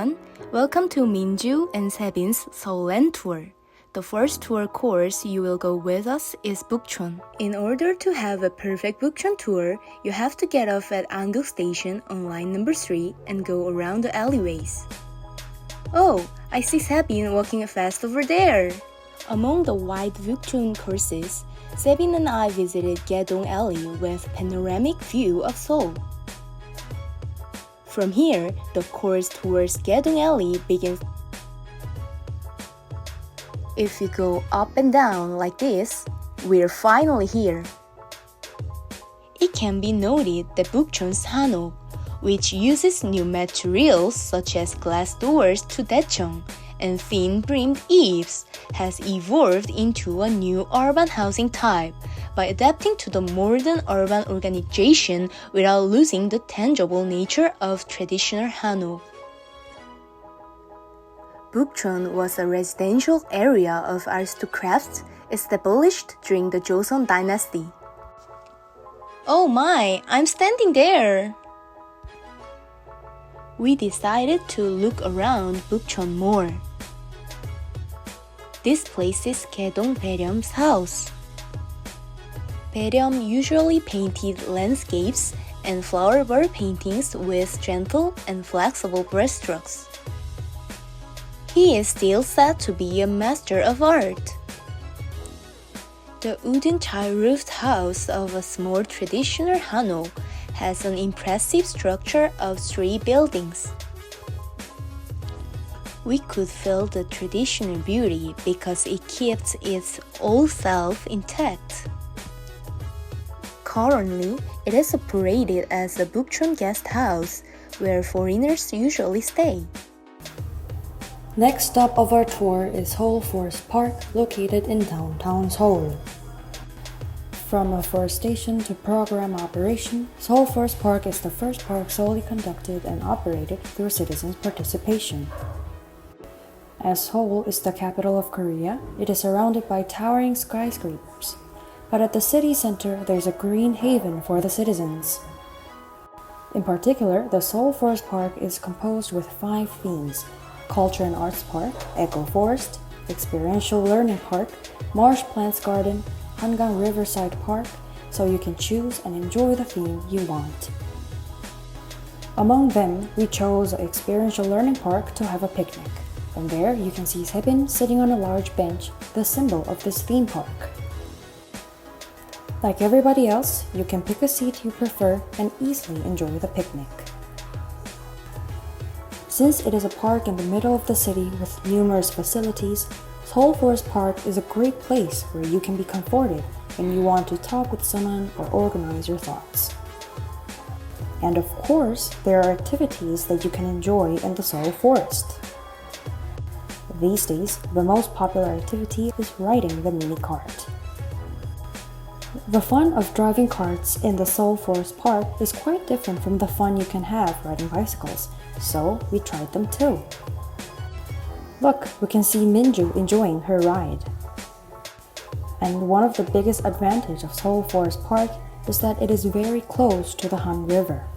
everyone. Welcome to Minju and Sebin's Seoul LAN Tour. The first tour course you will go with us is Bukchon. In order to have a perfect Bukchon tour, you have to get off at Anguk Station on line number 3 and go around the alleyways. Oh, I see Sebin walking fast over there. Among the wide Bukchon courses, Sebin and I visited Gaedong Alley with panoramic view of Seoul. From here, the course towards Gaedong Alley begins. If you go up and down like this, we're finally here. It can be noted that Bukchon's hanok, which uses new materials such as glass doors to daechung and thin-brimmed eaves, has evolved into a new urban housing type by adapting to the modern urban organization without losing the tangible nature of traditional hanok. Bukchon was a residential area of aristocrats established during the Joseon dynasty. Oh my, I'm standing there! We decided to look around Bukchon more. This place is Gaedong Baeryom's house. Baeryom usually painted landscapes and flower bird paintings with gentle and flexible brushstrokes. He is still said to be a master of art. The wooden tile-roofed house of a small traditional hanok has an impressive structure of 3 buildings. We could feel the traditional beauty because it keeps its old self intact. Currently, it is operated as a Bukchon guest house where foreigners usually stay. Next stop of our tour is Seoul Forest Park, located in downtown Seoul. From a forest station to program operation, Seoul Forest Park is the first park solely conducted and operated through citizens' participation. As Seoul is the capital of Korea, it is surrounded by towering skyscrapers. But at the city center, there's a green haven for the citizens. In particular, the Seoul Forest Park is composed with 5 themes: Culture and Arts Park, Eco Forest, Experiential Learning Park, Marsh Plants Garden, Hangang Riverside Park, so you can choose and enjoy the theme you want. Among them, we chose Experiential Learning Park to have a picnic. From there, you can see Sebin sitting on a large bench, the symbol of this theme park. Like everybody else, you can pick a seat you prefer and easily enjoy the picnic. Since it is a park in the middle of the city with numerous facilities, Seoul Forest Park is a great place where you can be comforted when you want to talk with someone or organize your thoughts. And of course, there are activities that you can enjoy in the Seoul Forest. These days, the most popular activity is riding the mini cart. The fun of driving carts in the Seoul Forest Park is quite different from the fun you can have riding bicycles, so we tried them too. Look, we can see Minju enjoying her ride. And one of the biggest advantages of Seoul Forest Park is that it is very close to the Han River.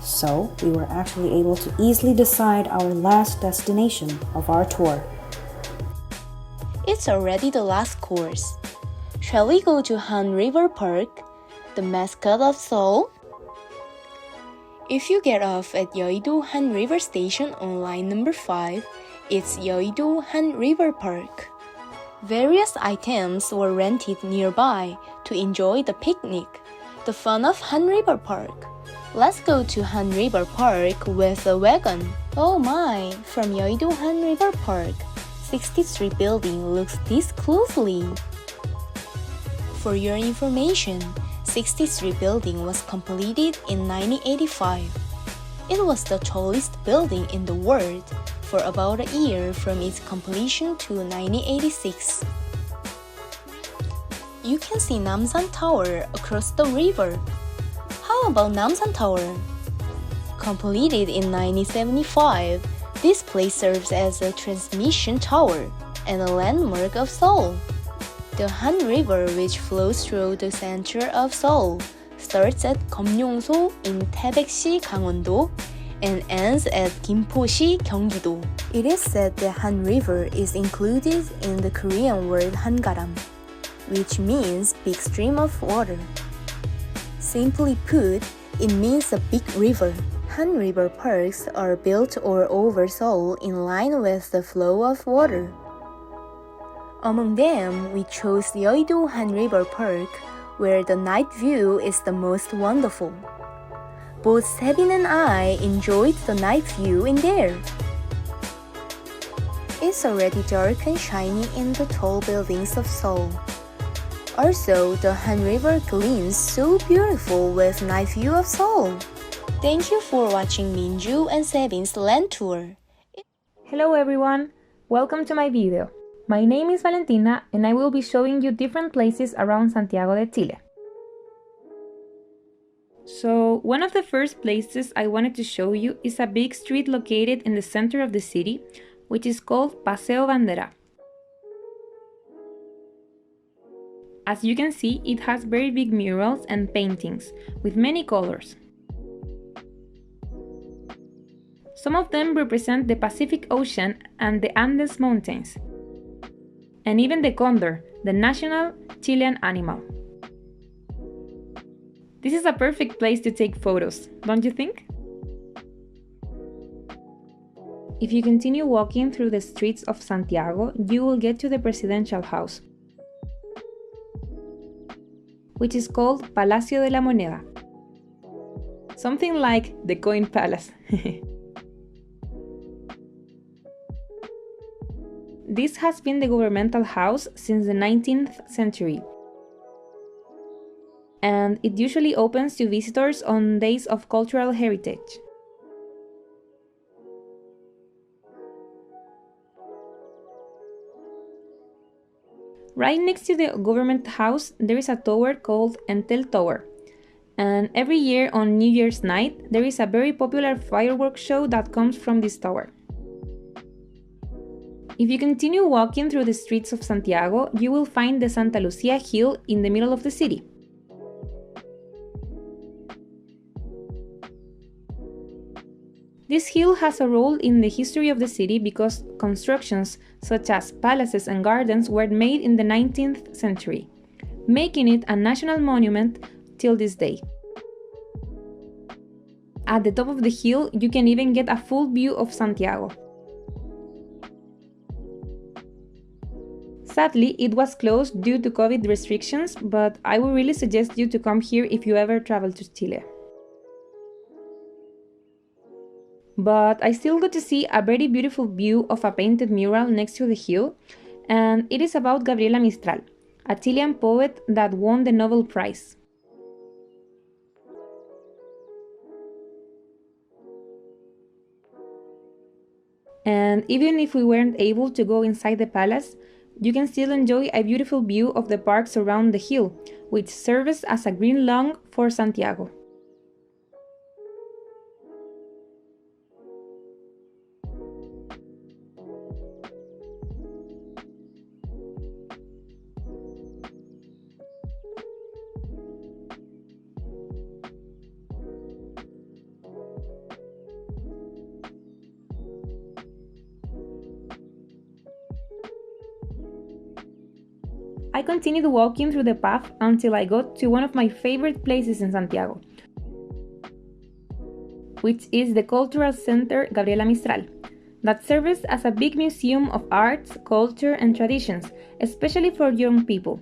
So we were actually able to easily decide our last destination of our tour. It's already the last course. Shall we go to Han River Park, the mascot of Seoul? If you get off at Yeouido Han River Station on line number 5, it's Yeouido Han River Park. Various items were rented nearby to enjoy the picnic, the fun of Han River Park. Let's go to Han River Park with a wagon. Oh my, from Yeouido Han River Park, 63 building looks this closely. For your information, 63 building was completed in 1985. It was the tallest building in the world for about a year from its completion to 1986. You can see Namsan Tower across the river. How about Namsan Tower? Completed in 1975, this place serves as a transmission tower and a landmark of Seoul. The Han River, which flows through the center of Seoul, starts at Gyeongso in Taebaek-si, Gangwon-do and ends at 김포시, 경기도. It is said the Han River is included in the Korean word 한가람, which means big stream of water. Simply put, it means a big river. Han River parks are built all over Seoul in line with the flow of water. Among them, we chose Yeouido Han River Park, where the night view is the most wonderful. Both Sebin and I enjoyed the night view in there. It's already dark and shiny in the tall buildings of Seoul. Also, the Han River gleams so beautiful with night view of Seoul. Thank you for watching Minju and Sebin's LAN Tour. Hello everyone, welcome to my video. My name is Valentina and I will be showing you different places around Santiago de Chile. So, one of the first places I wanted to show you is a big street located in the center of the city, which is called Paseo Bandera. As you can see, it has very big murals and paintings with many colors. Some of them represent the Pacific Ocean and the Andes Mountains, and even the condor, the national Chilean animal. This is a perfect place to take photos, don't you think? If you continue walking through the streets of Santiago, you will get to the presidential house, which is called Palacio de la Moneda. Something like the Coin Palace. This has been the governmental house since the 19th century, and it usually opens to visitors on days of cultural heritage. Right next to the government house, there is a tower called Entel Tower, and every year on New Year's night, there is a very popular fireworks show that comes from this tower. If you continue walking through the streets of Santiago, you will find the Santa Lucia Hill in the middle of the city. This hill has a role in the history of the city because constructions such as palaces and gardens were made in the 19th century, making it a national monument till this day. At the top of the hill, you can even get a full view of Santiago. Sadly, it was closed due to COVID restrictions, but I would really suggest you to come here if you ever travel to Chile. But I still got to see a very beautiful view of a painted mural next to the hill, and it is about Gabriela Mistral, a Chilean poet that won the Nobel Prize. And even if we weren't able to go inside the palace, you can still enjoy a beautiful view of the parks around the hill, which serves as a green lawn for Santiago. I continued walking through the path until I got to one of my favorite places in Santiago, which is the Cultural Center Gabriela Mistral, that serves as a big museum of arts, culture, and traditions, especially for young people.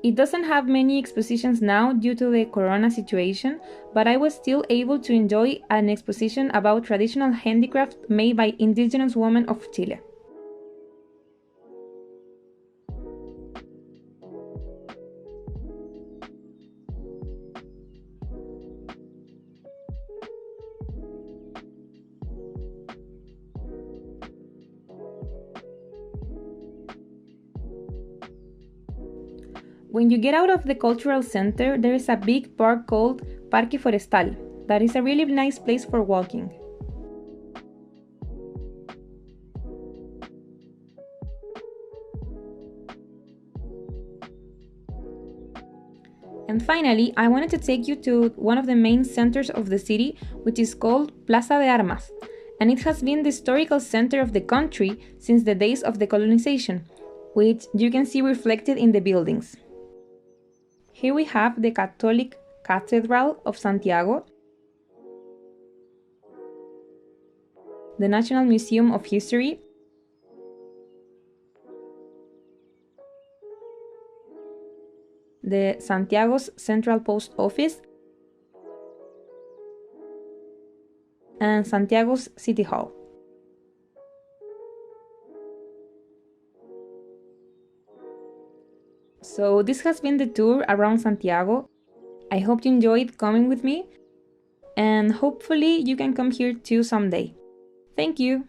It doesn't have many expositions now due to the corona situation, but I was still able to enjoy an exposition about traditional handicraft made by indigenous women of Chile. When you get out of the cultural center, there is a big park called Parque Forestal that is a really nice place for walking. And finally, I wanted to take you to one of the main centers of the city, which is called Plaza de Armas, and it has been the historical center of the country since the days of the colonization, which you can see reflected in the buildings. Here we have the Catholic Cathedral of Santiago, the National Museum of History, the Santiago's Central Post Office, and Santiago's City Hall. So this has been the tour around Santiago. I hope you enjoyed coming with me, and hopefully you can come here too someday. Thank you!